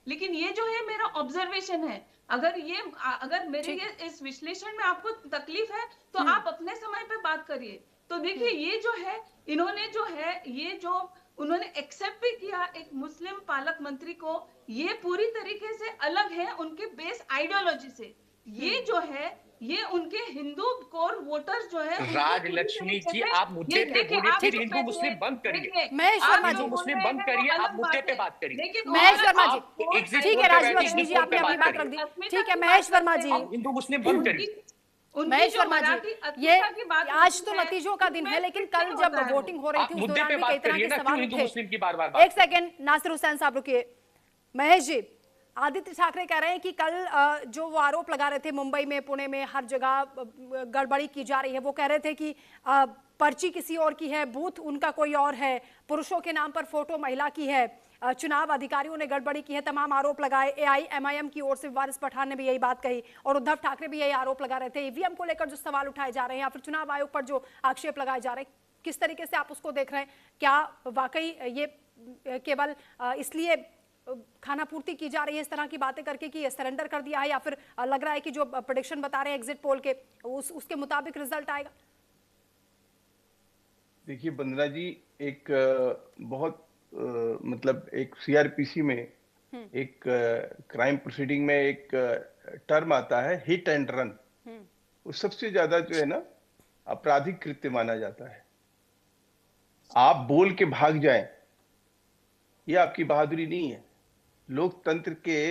लेकिन ये जो है मेरा ऑब्जर्वेशन है। अगर मेरे ठीक। ये इस विश्लेषण में आपको तकलीफ है तो हम्म। आप अपने समय पे बात करिए। तो देखिए हम्म। ये जो है, इन्होंने जो है ये जो उन्होंने एक्सेप्ट भी किया एक मुस्लिम पालक मंत्री को, ये पूरी तरीके से अलग है उनके बेस आइडियोलॉजी से। ये हम्म। जो है ये उनके हिंदू कोर वोटर्स जो है उनको पूरी राजलक्ष्मी तरीके जी, से, आप ये मुद्दे पे देखिए बोलिए, आप फिर जो हिंदू कह रहे मुस्लिम हैं, बंद करिए। देखिए महेश आप वर्मा आप हिंदू जो जी। बोल मुस्लिम रहे बंद हैं वो करिए, आप अलग मुद्दे बात पे है, बात करिए। लेकिन महेश औरत वर्मा जी। आप को एग्जिट ठीक पोल है पे आइडेंटिटी बैठिए, राजलक्ष्मी एग्जिट जी, पोल आपने पे अपनी बात बात उनकी रख करिए। दी। ठीक अस्मिता है की बात महेश वर्मा करते जी। हैं, आप हिंदू मुस्लिम बंद करिए। उनकी उनकी महेश जो वर्मा जी, मराठी ये अस्मिता की बात आज होती तो है नतीजों का दिन है, उसमें लेकिन फिट कल नहीं जब होता है वो। वोटिंग हो रही आप थी उस मुद्दे दौरान पे भी कई बात तरह करिए के ना, क्यों सवाल हिंदू उठे। मुस्लिम की बार बार बात एक कर रहे हैं? सेकेंड नासिर हुसैन साहब रुकिए। महेश जी, आदित्य ठाकरे कह रहे हैं कि कल जो वो आरोप लगा रहे थे मुंबई में, पुणे में, हर जगह गड़बड़ी की जा रही है, वो कह रहे थे कि पर्ची किसी और की है, बूथ उनका कोई और है, पुरुषों के नाम पर फोटो महिला की है, चुनाव अधिकारियों ने गड़बड़ी की है, तमाम आरोप लगाए। एआईएमआईएम की ओर से वारिस पठान ने भी यही बात कही और उद्धव ठाकरे भी यही आरोप लगा रहे थे। ईवीएम को लेकर जो सवाल उठाए जा रहे हैं या फिर चुनाव आयोग पर जो आक्षेप लगाए जा रहे हैं, किस तरीके से आप उसको देख रहे हैं? क्या वाकई ये केवल इसलिए खाना पूर्ति की जा रही है इस तरह की बातें करके कि सरेंडर कर दिया है, या फिर लग रहा है कि जो प्रेडिक्शन बता रहे हैं एग्जिट पोल के उसके मुताबिक रिजल्ट आएगा? देखिए बंदना जी, एक बहुत मतलब एक सीआरपीसी में एक क्राइम प्रोसीडिंग में एक टर्म आता है, हिट एंड रन। वो सबसे ज्यादा जो है ना आपराधिक कृत्य माना जाता है। आप बोल के भाग जाएं, ये आपकी बहादुरी नहीं है। लोकतंत्र के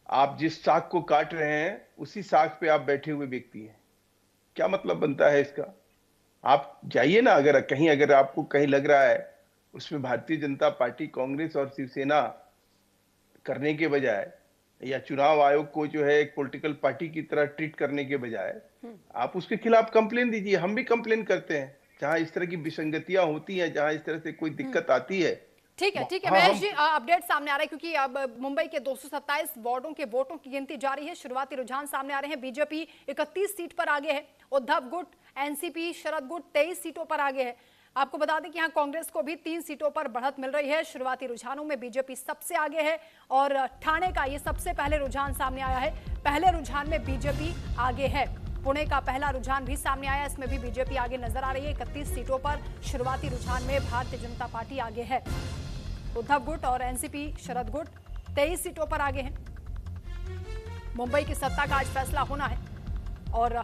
आप जिस साख को काट रहे हैं उसी साख पे आप बैठे हुए व्यक्ति हैं। क्या मतलब बनता है इसका? आप जाइए ना, अगर कहीं अगर आपको कहीं लग रहा है उसमें भारतीय जनता पार्टी, कांग्रेस और शिवसेना करने के बजाय, या चुनाव आयोग को जो है एक पॉलिटिकल पार्टी की तरह ट्रीट करने के बजाय, आप उसके खिलाफ कंप्लेन दीजिए। हम भी कंप्लेन करते हैं जहां इस तरह की विसंगतियां होती हैं, जहां इस तरह से कोई दिक्कत आती है। ठीक है, ठीक है हाँ महेश हम जी, अपडेट सामने आ रहा है क्योंकि अब मुंबई के 227 वार्डों के वोटों की गिनती जारी है। शुरुआती रुझान सामने आ रहे हैं। बीजेपी 31 सीट पर आगे है, उद्धव गुट, एनसीपी, शरद गुट 23 सीटों पर आगे है। आपको बता दें कि यहाँ कांग्रेस को भी 3 सीटों पर बढ़त मिल रही है। शुरुआती रुझानों में बीजेपी सबसे आगे है और ठाणे का ये सबसे पहले रुझान सामने आया है। पहले रुझान में बीजेपी आगे है। पुणे का पहला रुझान भी सामने आया, इसमें भी बीजेपी आगे नजर आ रही है। 31 सीटों पर शुरुआती रुझान में भारतीय जनता पार्टी आगे है। उद्धव गुट और एनसीपी, शरद गुट 23 सीटों पर आगे हैं। मुंबई की सत्ता का आज फैसला होना है और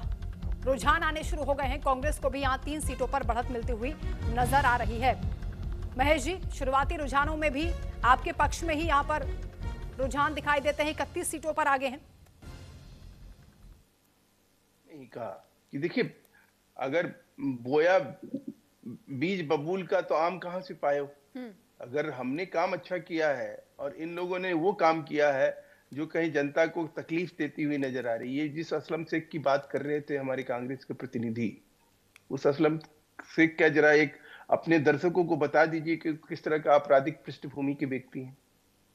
रुझान आने शुरू हो गए हैं। कांग्रेस को भी यहां 3 सीटों पर बढ़त मिलती हुई नजर आ रही है। महेश जी, शुरुआती रुझानों में भी आपके पक्ष में ही यहां पर रुझान दिखाई देते हैं। 31 सीटों पर आगे हैं। नहीं कहा कि देखिए, अगर बोया बीज बबूल का तो आम कहां से पाए हो? अगर हमने काम अच्छा किया है और इन लोगों ने वो काम किया है जो कहीं जनता को तकलीफ देती हुई नजर आ रही है। जिस असलम शेख की बात कर रहे थे हमारे कांग्रेस के प्रतिनिधि, उस असलम शेख क्या जरा एक अपने दर्शकों को बता दीजिए कि किस तरह का आपराधिक पृष्ठभूमि के व्यक्ति हैं।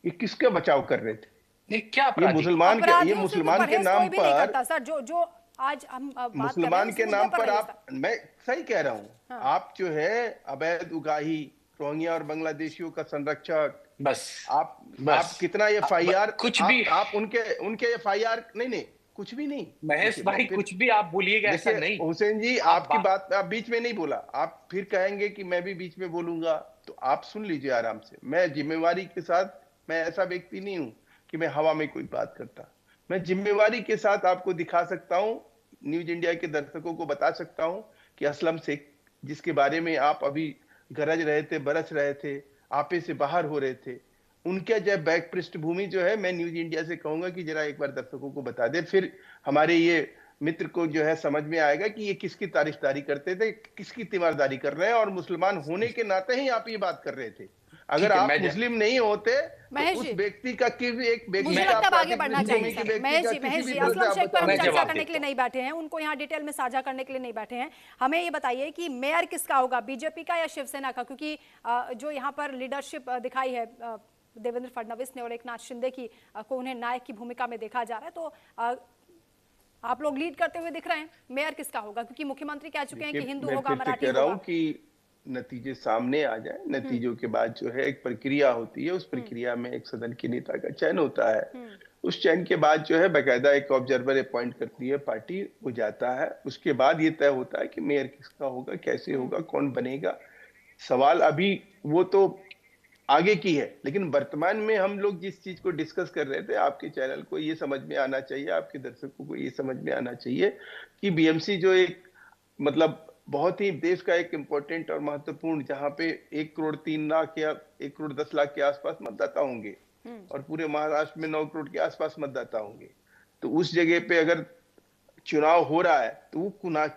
ये किसका बचाव कर रहे थे? नहीं, क्या अपराधी? ये अपराधियों से तो मुसलमान के परहेज नाम कोई भी नहीं पर, करता सर। जो जो आज हम बात कर रहे हैं मुसलमान उस के मुद्दे नाम पर पर रहिए आप, सर। मैं सही कह रहा हूं। हाँ। आप जो है अवैध उगाही, रोहिंग्या और बांग्लादेशियों का संरक्षक, बस आप बस आप कितना एफआईआर, कुछ भी। आप उनके उनके एफआईआर, नहीं नहीं कुछ भी नहीं। महेश देखिए मैं भाई, फिर, कुछ भी आप बोलिएगा, ऐसा देखिए नहीं। हुसैन जी, आप आपकी बात आप बीच में नहीं बोला, आप फिर कहेंगे कि मैं भी बीच में बोलूंगा, तो आप सुन लीजिए आराम से। मैं जिम्मेवारी के साथ, मैं ऐसा व्यक्ति नहीं हूं कि मैं हवा में कोई बात करता। मैं जिम्मेवारी के साथ आपको दिखा सकता हूं, न्यूज इंडिया के दर्शकों को बता सकता हूं कि असलम शेख, जिसके बारे में आप अभी गरज रहे थे, बरस रहे थे, आपे से बाहर हो रहे थे, उनके जब बैक पृष्ठभूमि जो है, मैं न्यूज इंडिया से कहूंगा कि जरा एक बार दर्शकों को बता दे, फिर हमारे ये मित्र को जो है समझ में आएगा कि ये किसकी तारीफदारी करते थे, किसकी तीमारदारी कर रहे हैं। और मुसलमान होने के नाते ही आप ये बात कर रहे थे। अगर ठीक है, आप मुस्लिम नहीं होते तो महेश उस जी, व्यक्ति का किसी एक व्यक्ति मुझे का लगता है अब आगे आपराधिक बढ़ना पृष्ठभूमि चाहिए के सर। व्यक्ति का महेश किसी जी, भी तरह से असलम आप शेख पर बता हम मैं नहीं चर्चा जवाब सकते। करने के देता लिए हूँ। नहीं बैठे हैं, उनको यहाँ डिटेल में साझा करने के लिए नहीं बैठे हैं। हमें ये बताइए कि मेयर किसका होगा, बीजेपी का या शिवसेना का? क्योंकि जो यहाँ पर लीडरशिप दिखाई है देवेंद्र फडणवीस ने और एकनाथ शिंदे की, को उन्हें नायक की भूमिका में देखा जा रहा है, तो आप लोग लीड करते हुए दिख रहे हैं। मेयर किसका होगा? क्योंकि मुख्यमंत्री कह चुके हैं कि देखिए हिंदू मैं होगा, फिर से मराठी कह रहा हूं होगा। कि नतीजे सामने आ जाए, नतीजों के बाद जो है एक प्रक्रिया होती है, उस प्रक्रिया में एक सदन के नेता का चयन होता है। उस चयन के बाद जो है बाकायदा एक ऑब्जर्वर अपॉइंट करती है पार्टी, वो जाता है, उसके बाद ये तय होता है कि मेयर किसका होगा, कैसे होगा, कौन बनेगा। सवाल अभी वो तो आगे की है, लेकिन वर्तमान में हम लोग जिस चीज को डिस्कस कर रहे थे, आपके चैनल को ये समझ में आना चाहिए, आपके दर्शकों को ये समझ में आना चाहिए कि बीएमसी जो एक मतलब बहुत ही देश का एक इम्पोर्टेंट और महत्वपूर्ण, जहां पे 1 करोड़ 3 लाख या 1 करोड़ 10 लाख के आसपास मतदाता होंगे और पूरे महाराष्ट्र में 9 करोड़ के आसपास मतदाता होंगे, तो उस जगह पे अगर चुनाव हो रहा है तो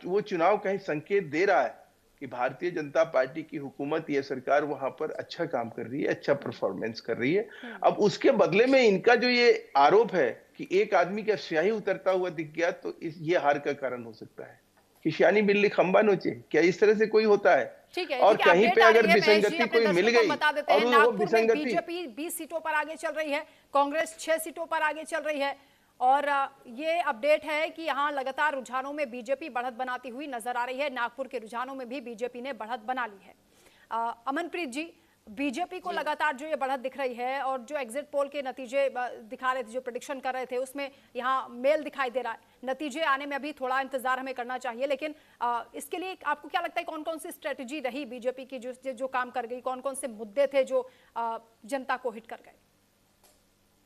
वो चुनाव कहीं संकेत दे रहा है कि भारतीय जनता पार्टी की हुकूमत, ये सरकार वहां पर अच्छा काम कर रही है, अच्छा परफॉर्मेंस कर रही है। अब उसके बदले में इनका जो ये आरोप है कि एक आदमी का स्याही उतरता हुआ दिख गया, तो ये हार का कारण हो सकता है कि श्यानी बिल्ली खंबा नोचे, क्या इस तरह से कोई होता है? ठीक है, और कहीं पे अगर महेश जी, विसंगति अपने कोई मिल दर्शकों को गई बता देते और हैं, वो नागपुर में विसंगति, बीजेपी 20 सीटों पर आगे चल रही है, कांग्रेस 6 सीटों पर आगे चल रही है और ये अपडेट है कि यहाँ लगातार रुझानों में बीजेपी बढ़त बनाती हुई नजर आ रही है। नागपुर के रुझानों में भी बीजेपी ने बढ़त बना ली है। अमनप्रीत जी, बीजेपी को लगातार जो ये बढ़त दिख रही है और जो एग्जिट पोल के नतीजे दिखा रहे थे, जो प्रेडिक्शन कर रहे थे, उसमें यहाँ मेल दिखाई दे रहा है। नतीजे आने में अभी थोड़ा इंतजार हमें करना चाहिए, लेकिन इसके लिए आपको क्या लगता है कौन कौन सी स्ट्रेटेजी रही बीजेपी की जो काम कर गई, कौन कौन से मुद्दे थे जो जनता को हिट कर गए?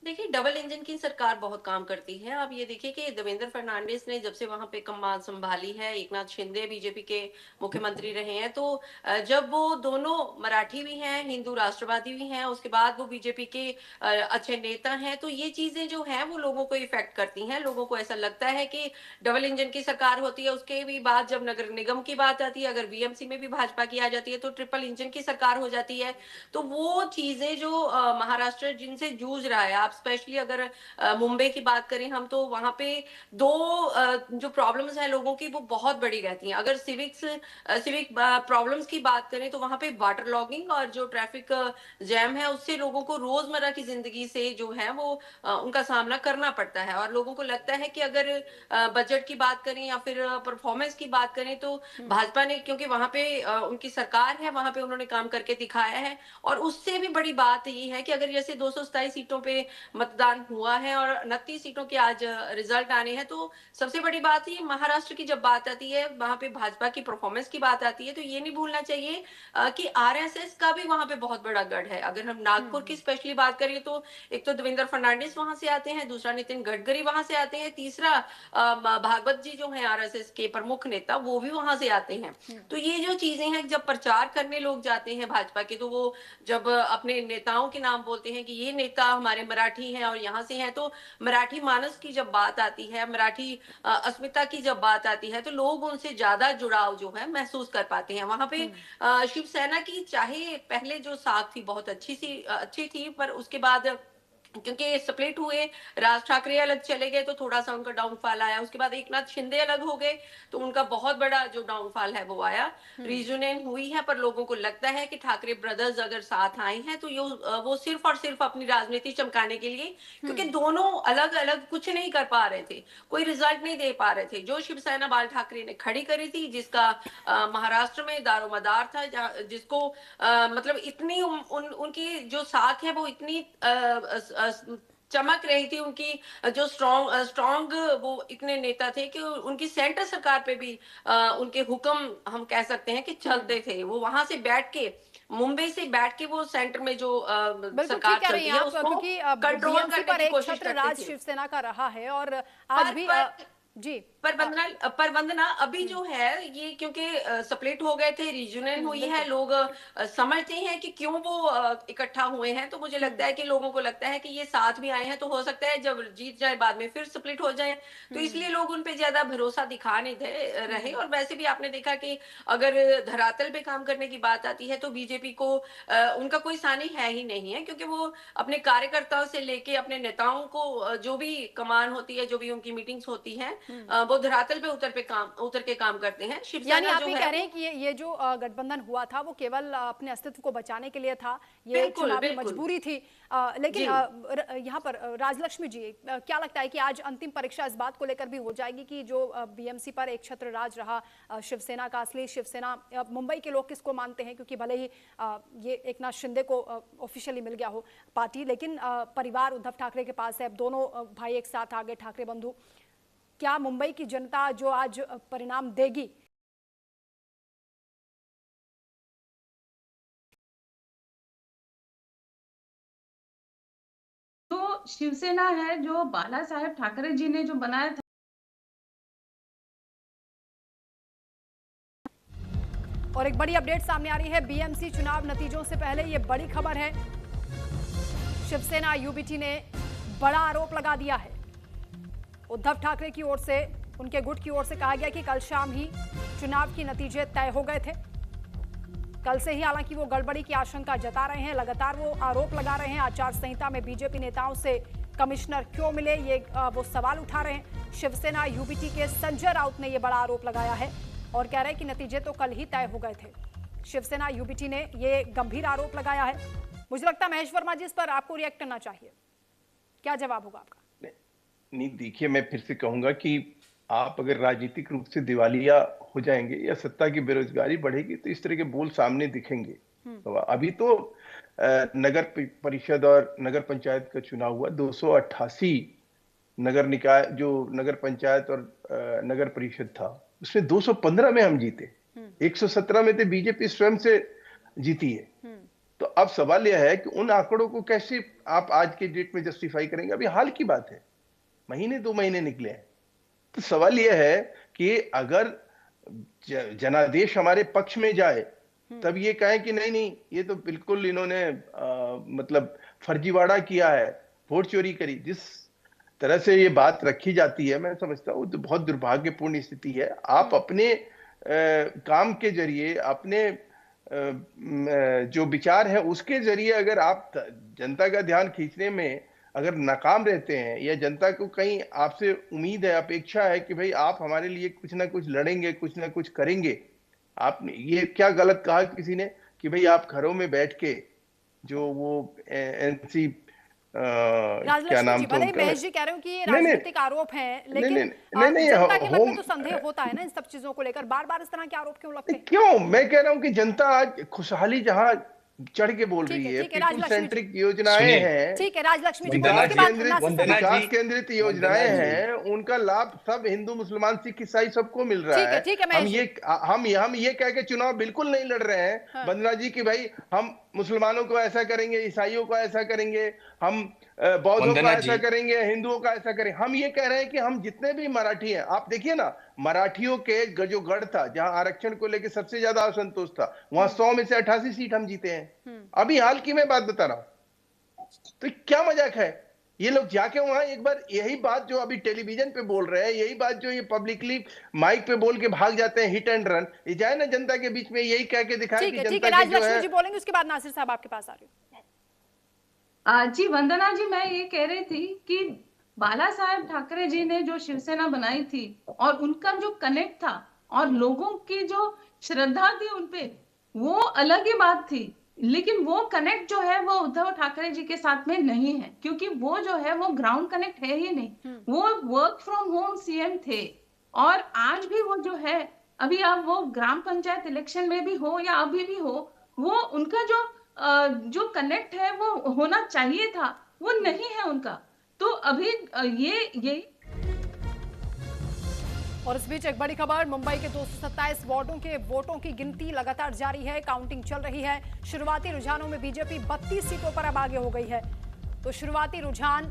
देखिए, डबल इंजन की सरकार बहुत काम करती है। आप ये देखिए कि देवेंद्र फर्नांडिस ने जब से वहां पे कमान संभाली है, एकनाथ शिंदे बीजेपी के मुख्यमंत्री रहे हैं, तो जब वो दोनों मराठी भी हैं, हिंदू राष्ट्रवादी भी हैं, उसके बाद वो बीजेपी के अच्छे नेता हैं, तो ये चीजें जो हैं वो लोगों को इफेक्ट करती हैं। लोगों को ऐसा लगता है कि डबल इंजन की सरकार होती है, उसके भी बाद जब नगर निगम की बात आती है, अगर बीएमसी में भी भाजपा की आ जाती है, तो ट्रिपल इंजन की सरकार हो जाती है। तो वो चीजें जो महाराष्ट्र जिनसे जूझ रहा है, स्पेशली अगर मुंबई की बात करें हम, तो वहां पे दो जो प्रॉब्लम्स हैं लोगों की वो बहुत बड़ी रहती हैं। अगर सिविक प्रॉब्लम्स की बात करें तो वहां पे वाटर लॉगिंग और जो ट्रैफिक जैम है, उससे लोगों को रोजमर्रा की जिंदगी से जो है वो उनका सामना करना पड़ता है। और लोगों को लगता है कि अगर बजट की बात करें या फिर परफॉर्मेंस की बात करें, तो भाजपा ने, क्योंकि वहां पे उनकी सरकार है, वहां पे उन्होंने काम करके दिखाया है। और उससे भी बड़ी बात ये है कि अगर जैसे 227 सीटों पे मतदान हुआ है और 29 सीटों के आज रिजल्ट आने हैं, तो सबसे बड़ी बात ये, महाराष्ट्र की जब बात आती है, वहां पे भाजपा की परफॉर्मेंस की बात आती है, तो ये नहीं भूलना चाहिए कि आरएसएस का भी वहां पे बहुत बड़ा गढ़ है। अगर हम नागपुर की स्पेशली बात करें, तो एक तो देवेंद्र फर्नांडिस वहां से आते हैं, दूसरा नितिन गडकरी वहां से आते हैं, तीसरा भागवत जी जो है आरएसएस के प्रमुख नेता, वो भी वहां से आते हैं। तो ये जो चीजें हैं, जब प्रचार करने लोग जाते हैं भाजपा के, तो वो जब अपने नेताओं के नाम बोलते हैं कि ये नेता हमारे मराठी हैं और यहाँ से हैं, तो मराठी मानस की जब बात आती है, मराठी अस्मिता की जब बात आती है, तो लोग उनसे ज्यादा जुड़ाव जो है महसूस कर पाते हैं। वहां पे शिवसेना की चाहे पहले जो साख थी बहुत अच्छी थी, पर उसके बाद क्योंकि स्प्लिट हुए, राज ठाकरे अलग चले गए, तो थोड़ा सा उनका डाउनफॉल आया। उसके बाद एकनाथ शिंदे अलग हो गए, तो उनका बहुत बड़ा जो डाउनफॉल है वो आया। रीयूनियन हुई है, पर लोगों को लगता है कि ठाकरे ब्रदर्स अगर साथ आए हैं, तो वो सिर्फ और सिर्फ अपनी राजनीति चमकाने के लिए, क्योंकि दोनों अलग अलग कुछ नहीं कर पा रहे थे, कोई रिजल्ट नहीं दे पा रहे थे। जो शिवसेना बाल ठाकरे ने खड़ी करी थी, जिसका महाराष्ट्र में दारोमदार था, जिसको मतलब इतनी उनकी जो साख है वो इतनी चमक रही थी, उनकी जो स्ट्रॉन्ग वो इतने नेता थे कि उनकी सेंटर सरकार पे भी उनके हुक्म हम कह सकते हैं कि चलते थे। वो वहां से बैठ के, मुंबई से बैठ के वो सेंटर में जो सरकार चलती है उसको कंट्रोल करने की कोशिश करते थे। शिवसेना का रहा है और आज भी जी। पर वंदना, अभी जो है ये क्योंकि स्प्लिट हो गए थे, रीजनल हुई है, लोग समझते हैं कि क्यों वो इकट्ठा हुए हैं। तो मुझे लगता है कि लोगों को लगता है कि ये साथ भी आए हैं, तो हो सकता है जब जीत जाए बाद में फिर स्प्लिट हो जाए, तो इसलिए लोग उन पे ज्यादा भरोसा दिखा नहीं रहे। और वैसे भी आपने देखा कि अगर धरातल पे काम करने की बात आती है, तो बीजेपी को उनका कोई सानी है ही नहीं है, क्योंकि वो अपने कार्यकर्ताओं से लेके अपने नेताओं को जो भी कमान होती है, जो भी उनकी मीटिंग्स होती है, वो धरातल पे उतर के काम करते हैं। यानी शिवसेना आप जो ये है कह रहे हैं कि ये जो गठबंधन हुआ था वो केवल अपने अस्तित्व को बचाने के लिए था, ये बिल्कुल, चुनावी बिल्कुल। मजबूरी थी। लेकिन यहाँ पर राजलक्ष्मी जी, क्या लगता है कि आज अंतिम परीक्षा इस बात को लेकर भी हो जाएगी कि जो बीएमसी पर एक छत्र राज रहा, शिवसेना का असली शिवसेना, मुंबई के लोग किसको मानते हैं, क्योंकि भले ही ये एकनाथ शिंदे को ऑफिशियली मिल गया हो पार्टी, लेकिन परिवार उद्धव ठाकरे के पास है। अब दोनों भाई एक साथ आ गए, ठाकरे बंधु। क्या मुंबई की जनता जो आज परिणाम देगी, जो शिवसेना है, जो बाला साहेब ठाकरे जी ने जो बनाया था, और एक बड़ी अपडेट सामने आ रही है बीएमसी चुनाव नतीजों से पहले। ये बड़ी खबर है, शिवसेना यूबीटी ने बड़ा आरोप लगा दिया है। उद्धव ठाकरे की ओर से, उनके गुट की ओर से कहा गया कि कल शाम ही चुनाव के नतीजे तय हो गए थे। कल से ही हालांकि वो गड़बड़ी की आशंका जता रहे हैं, लगातार वो आरोप लगा रहे हैं। आचार संहिता में बीजेपी नेताओं से कमिश्नर क्यों मिले, ये वो सवाल उठा रहे हैं। शिवसेना यूबीटी के संजय राउत ने ये बड़ा आरोप लगाया है और कह रहे हैं कि नतीजे तो कल ही तय हो गए थे। शिवसेना यूबीटी ने ये गंभीर आरोप लगाया है। मुझे लगता है महेश वर्मा जी, इस पर आपको रिएक्ट करना चाहिए, क्या जवाब होगा आपका? नहीं, देखिए, मैं फिर से कहूंगा कि आप अगर राजनीतिक रूप से दिवालिया हो जाएंगे या सत्ता की बेरोजगारी बढ़ेगी तो इस तरह के बोल सामने दिखेंगे। तो अभी तो नगर परिषद और नगर पंचायत का चुनाव हुआ, 288 नगर निकाय, जो नगर पंचायत और नगर परिषद था, उसमें 215 में हम जीते, 117 में तो बीजेपी स्वयं से जीती है। तो अब सवाल यह है कि उन आंकड़ों को कैसे आप आज के डेट में जस्टिफाई करेंगे? अभी हाल की बात है, महीने 2 महीने निकले हैं। तो सवाल यह है कि अगर जनादेश हमारे पक्ष में जाए तब ये कहें कि नहीं नहीं, ये तो बिल्कुल इन्होंने मतलब फर्जीवाड़ा किया है, वोट चोरी करी। जिस तरह से ये बात रखी जाती है, मैं समझता हूँ तो बहुत दुर्भाग्यपूर्ण स्थिति है। आप अपने काम के जरिए, अपने जो विचार है उसके जरिए अगर आप जनता का ध्यान खींचने में अगर नाकाम रहते हैं, या जनता को कहीं आपसे उम्मीद है, अपेक्षा है कि भाई आप हमारे लिए कुछ ना कुछ लड़ेंगे, कुछ ना कुछ करेंगे। आपने ये क्या गलत कहा किसी ने कि भाई आप घरों में बैठ के जो वो एनसी क्या नाम था उनका, महेश जी कह रहे हो कि ये राजनीतिक आरोप हैं, लेकिन नहीं, जनता के मन में तो संदेह होता है ना इन सब चीजों को लेकर। बार बार इस तरह के आरोप क्यों लगते हैं? क्यों? मैं कह रहा हूं कि जनता आज खुशहाली जहां चढ़ के बोल रही है, पीपल सेंट्रिक योजनाएं हैं, ठीक है राजलक्ष्मी जी, विकास केंद्रित योजनाएं हैं, उनका लाभ सब हिंदू, मुसलमान, सिख, ईसाई सबको मिल रहा है। हम ये कह के चुनाव बिल्कुल नहीं लड़ रहे हैं वंदना जी की भाई हम मुसलमानों को ऐसा करेंगे, ईसाइयों को ऐसा करेंगे, हम बौद्धों का ऐसा करेंगे, हिंदुओं का ऐसा करेंगे। हम ये कह रहे हैं कि हम जितने भी मराठी हैं, आप देखिए ना, मराठियों के जो गढ़ था जहां आरक्षण को लेकर सबसे ज्यादा असंतोष था, वहां 100 में से 88 सीट हम जीते हैं। अभी हाल की मैं बात बता रहा हूं। तो क्या मजाक है? ये लोग जाके वहां एक बार यही बात जो अभी टेलीविजन पे बोल रहे हैं, यही बात जो ये पब्लिकली माइक पे बोल के भाग जाते हैं, हिट एंड रन, ये जाए ना जनता के बीच में यही कह के दिखाए कि जनता की जो है। जी बोलेंगे, उसके बाद नासिर साहब आपके पास आ रही हूँ। जी वंदना जी, मैं ये कह रही थी कि बाला साहेब ठाकरे जी ने जो शिवसेना बनाई थी और उनका जो कनेक्ट था और लोगों की जो श्रद्धा थी उनपे, वो अलग ही बात थी। लेकिन वो कनेक्ट जो है वो उद्धव ठाकरे जी के साथ में नहीं है, क्योंकि वो जो है वो ग्राउंड कनेक्ट है ही नहीं। वो वर्क फ्रॉम होम सीएम थे और आज भी वो जो है, अभी आप वो ग्राम पंचायत इलेक्शन में भी हो या अभी भी हो, वो उनका जो कनेक्ट है वो होना चाहिए था, वो नहीं है उनका। तो अभी ये और इस बीच एक बड़ी खबर, मुंबई के 227 वार्डों के वोटों की गिनती लगातार जारी है, काउंटिंग चल रही है। शुरुआती रुझानों में बीजेपी 32 सीटों पर अब आगे हो गई है। तो शुरुआती रुझान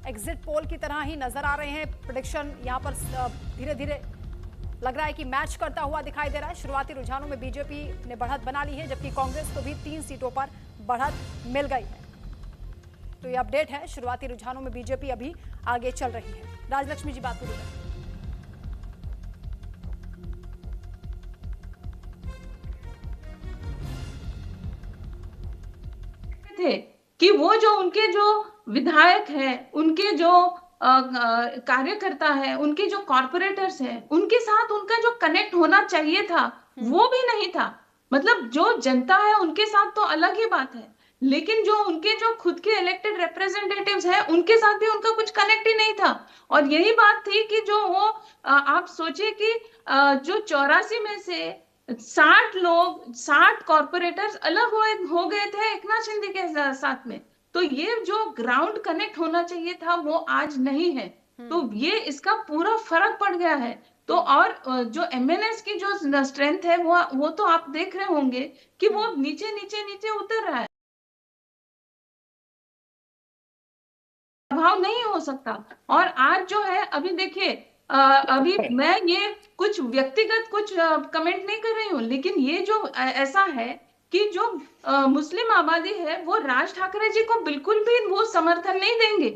एग्जिट पोल की तरह ही नजर आ रहे हैं। प्रेडिक्शन यहाँ पर धीरे धीरे लग रहा है कि मैच करता हुआ दिखाई दे रहा है। शुरुआती रुझानों में बीजेपी ने बढ़त बना ली है, जबकि कांग्रेस को भी 3 सीटों पर बढ़त मिल गई है। तो ये अपडेट है, शुरुआती रुझानों में बीजेपी अभी आगे चल रही है। राजलक्ष्मी जी बात पूरी करें। थे कि वो जो उनके जो विधायक हैं, उनके जो कार्यकर्ता है, उनके जो कॉर्पोरेटर्स हैं, उनके साथ उनका जो कनेक्ट होना चाहिए था वो भी नहीं था। मतलब जो जनता है उनके साथ तो अलग ही बात है, लेकिन जो उनके जो खुद के इलेक्टेड रिप्रेजेंटेटिव्स हैं उनके साथ भी उनका कुछ कनेक्ट ही नहीं था। और यही बात थी कि जो वो आप सोचिए कि जो 84 में से 60 लोग, 60 कॉर्पोरेटर्स अलग हो गए थे एकनाथ शिंदे के साथ में। तो ये जो ग्राउंड कनेक्ट होना चाहिए था वो आज नहीं है। तो ये इसका पूरा फर्क पड़ गया है। तो और जो एमएनएस की जो स्ट्रेंथ है वो तो आप देख रहे होंगे कि वो नीचे नीचे नीचे उतर रहा है, प्रभाव नहीं हो सकता। और आज जो है अभी देखिए, अभी मैं ये कुछ व्यक्तिगत कुछ कमेंट नहीं कर रही हूँ, लेकिन ये जो ऐसा है कि जो मुस्लिम आबादी है वो राज ठाकरे जी को बिल्कुल भी वो समर्थन नहीं देंगे।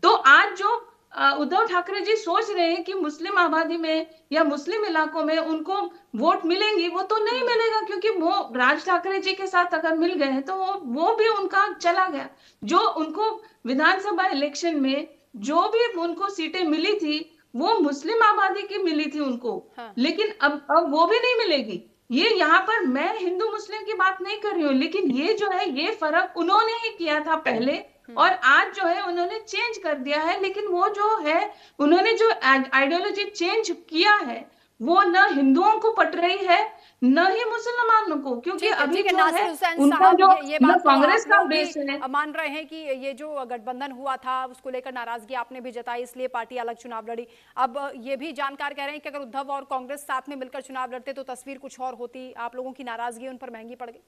तो आज जो उद्धव ठाकरे जी सोच रहे हैं कि मुस्लिम आबादी में या मुस्लिम इलाकों में उनको वोट मिलेंगी, वो तो नहीं मिलेगा, क्योंकि वो राज ठाकरे जी के साथ अगर मिल गए तो वो भी उनका चला गया। जो उनको विधानसभा इलेक्शन में जो भी उनको सीटें मिली थी वो मुस्लिम आबादी की मिली थी उनको। हाँ। लेकिन अब वो भी नहीं मिलेगी। ये यहाँ पर मैं हिंदू मुस्लिम की बात नहीं कर रही हूँ, लेकिन ये जो है ये फर्क उन्होंने ही किया था पहले, और आज जो है उन्होंने चेंज कर दिया है। लेकिन वो जो है उन्होंने जो आइडियोलॉजी चेंज किया है वो न हिंदुओं को पट रही है न ही मुसलमानों को, क्योंकि अभी जो है उनका जो ये बात कांग्रेस का बेस है। मान रहे हैं कि ये जो गठबंधन हुआ था उसको लेकर नाराजगी आपने भी जताई, इसलिए पार्टी अलग चुनाव लड़ी। अब ये भी जानकार कह रहे हैं कि अगर उद्धव और कांग्रेस साथ में मिलकर चुनाव लड़ते तो तस्वीर कुछ और होती, आप लोगों की नाराजगी उन पर महंगी पड़ गई।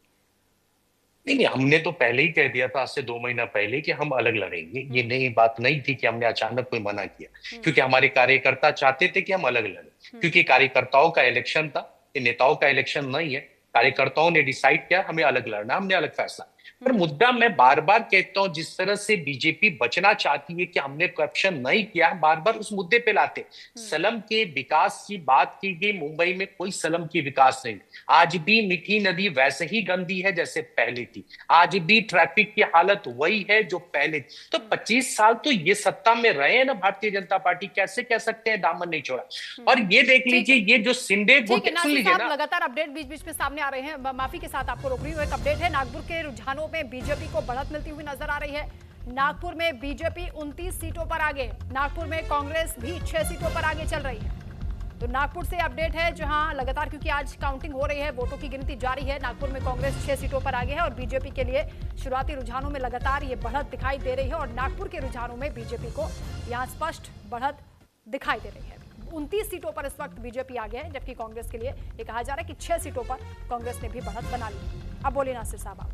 नहीं, हमने तो पहले ही कह दिया था आज से 2 महीना पहले कि हम अलग लड़ेंगे। ये नई बात नहीं थी कि हमने अचानक कोई मना किया, क्योंकि हमारे कार्यकर्ता चाहते थे कि हम अलग लड़ें, क्योंकि कार्यकर्ताओं का इलेक्शन था, ये नेताओं का इलेक्शन नहीं है। कार्यकर्ताओं ने डिसाइड किया हमें अलग लड़ना, हमने अलग फैसला। पर मुद्दा मैं बार बार कहता हूं, जिस तरह से बीजेपी बचना चाहती है कि हमने करप्शन नहीं किया, बार बार उस मुद्दे पे लाते। सलम के विकास की बात की गई, मुंबई में कोई सलम की विकास नहीं। आज भी मीठी नदी वैसे ही गंदी है जैसे पहले थी, आज भी ट्रैफिक की हालत वही है जो पहले थी। तो 25 साल तो ये सत्ता में रहे हैं ना भारतीय जनता पार्टी, कैसे कह सकते हैं दामन नहीं छोड़ा। और ये देख लीजिए, ये जो शिंदे गुट, सुन लीजिए ना, लगातार अपडेट बीच बीच में सामने आ रहे हैं, माफी के साथ आपको रोक रही हूँ। एक अपडेट है, नागपुर के रुझानों में बीजेपी को बढ़त मिलती हुई नजर आ रही है। नागपुर में बीजेपी 29 सीटों पर आगे, नागपुर में कांग्रेस भी 6 सीटों पर आगे चल रही है। तो नागपुर से अपडेट है, जहां लगातार क्योंकि आज काउंटिंग हो रही है, वोटों की गिनती जारी है, नागपुर में कांग्रेस 6 सीटों पर आगे है और बीजेपी के लिए शुरुआती रुझानों में लगातार ये बढ़त दिखाई दे रही है। और नागपुर के रुझानों में बीजेपी को यहाँ स्पष्ट बढ़त दिखाई दे रही है। 29 सीटों पर इस वक्त बीजेपी आगे है, जबकि कांग्रेस के लिए ये कहा जा रहा है कि 6 सीटों पर कांग्रेस ने भी बढ़त बना ली। अब बोलिए नासिर साहब। आप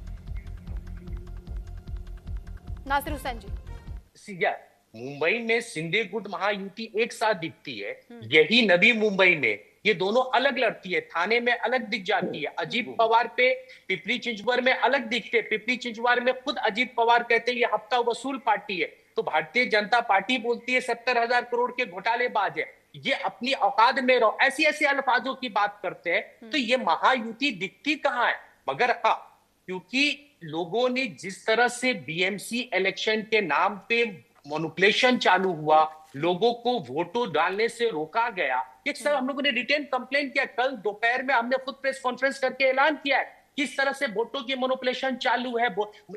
नासिर हुसैन जी। मुंबई में शिंदे गुट महायुति एक साथ दिखती है, यही नवी मुंबई में ये दोनों अलग लड़ती है, थाने में अलग दिख जाती है। अजीत पवार पे पिपली चिंचवड़ में अलग दिखते, पिपली चिंचवड़ में खुद अजीत पवार कहते हैं ये हफ्ता वसूल पार्टी है, तो भारतीय जनता पार्टी बोलती है 70,000 करोड़ के घोटालेबाज है, ये अपनी औकात में रहो, ऐसी ऐसी अल्फाजों की बात करते हैं। तो ये महायुति दिखती कहाँ है? मगर हाँ, क्योंकि लोगों ने जिस तरह से बीएमसी इलेक्शन के नाम पे मैनिपुलेशन चालू हुआ, लोगों को वोटों डालने से रोका गया, एक सब हम लोगों ने रिटेन कंप्लेन किया। कल दोपहर में हमने खुद प्रेस कॉन्फ्रेंस करके ऐलान किया है किस तरह से वोटों की मैनिपुलेशन चालू है,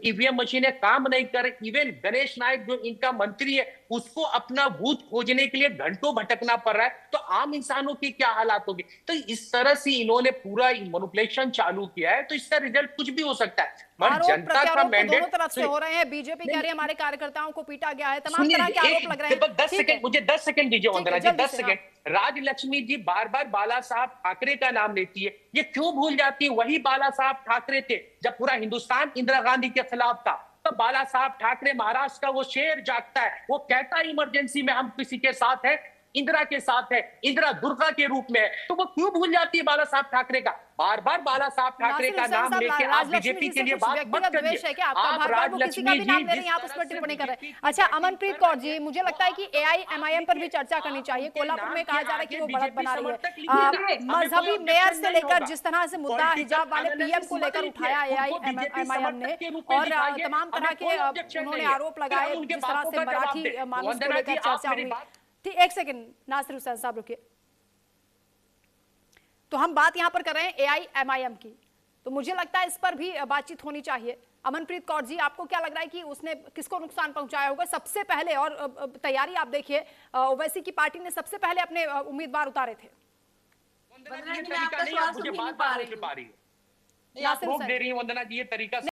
ईवीएम मशीनें काम नहीं कर रही। इवन गणेश नायक जो इनका मंत्री है उसको अपना भूत खोजने के लिए घंटों भटकना पड़ रहा है, तो आम इंसानों की क्या हालात होगी। तो इस तरह से इन्होंने पूरा मैनिपुलेशन चालू किया है, तो इसका रिजल्ट कुछ भी हो सकता है। जनता का मैंडेट दोनों तरफ से हो रहे हैं। बीजेपी कह रही है हमारे कार्यकर्ताओं को पीटा गया है, तमाम तरह के आरोप लग रहे हैं। 10 सेकंड, मुझे 10 सेकंड दीजिए वंदना जी, 10 सेकंड। राजलक्ष्मी जी बार बार बाला साहब ठाकरे का नाम लेती है, ये क्यों भूल जाती है वही बाला साहब ठाकरे थे जब पूरा हिंदुस्तान इंदिरा गांधी के खिलाफ था। तो बाला साहब ठाकरे महाराष्ट्र का वो शेर जागता है, वो कहता है इमरजेंसी में हम किसी के साथ है, इंदिरा के साथ है, इंदिरा दुर्गा के रूप में है, तो वो क्यों भूल जाती है बाला साहब ठाकरे का? बार बार बाला साहब ठाकरे का नाम लेके आप बीजेपी के लिए बात मत करिए। आप राजलक्ष्मी जी जिस तरह से टिप्पणी कर रहे हैं। अच्छा, अमनप्रीत कौर जी, मुझे लगता है कि AIMIM पर भी चर्चा करनी चाहिए। कोल्हापुर में कहा जा रहा है कि वो बढ़त बना रही है। मजहबी मेयर से लेकर जिस तरह से मुद्दा हिजाब वाले PM को लेकर उठाया AIMIM ने, और तमाम तरह के उन्होंने आरोप लगाए, जिस तरह से मराठी मानुस को लेकर चर्चा हुई। ठीक, एक सेकंड नासिर हुसैन साहब रुकिए। तो हम बात यहां पर कर रहे हैं AIMIM की, तो मुझे लगता है इस पर भी बातचीत होनी चाहिए। अमनप्रीत कौर जी, आपको क्या लग रहा है कि उसने किसको नुकसान पहुंचाया होगा सबसे पहले? और तैयारी आप देखिए, ओवैसी की पार्टी ने सबसे पहले अपने उम्मीदवार उतारे थे। वंदना जी, ये तरीका नहीं, आप मुझे बात नहीं पा रही है। आप रोक दे रही हैं वंदना जी, ये तरीका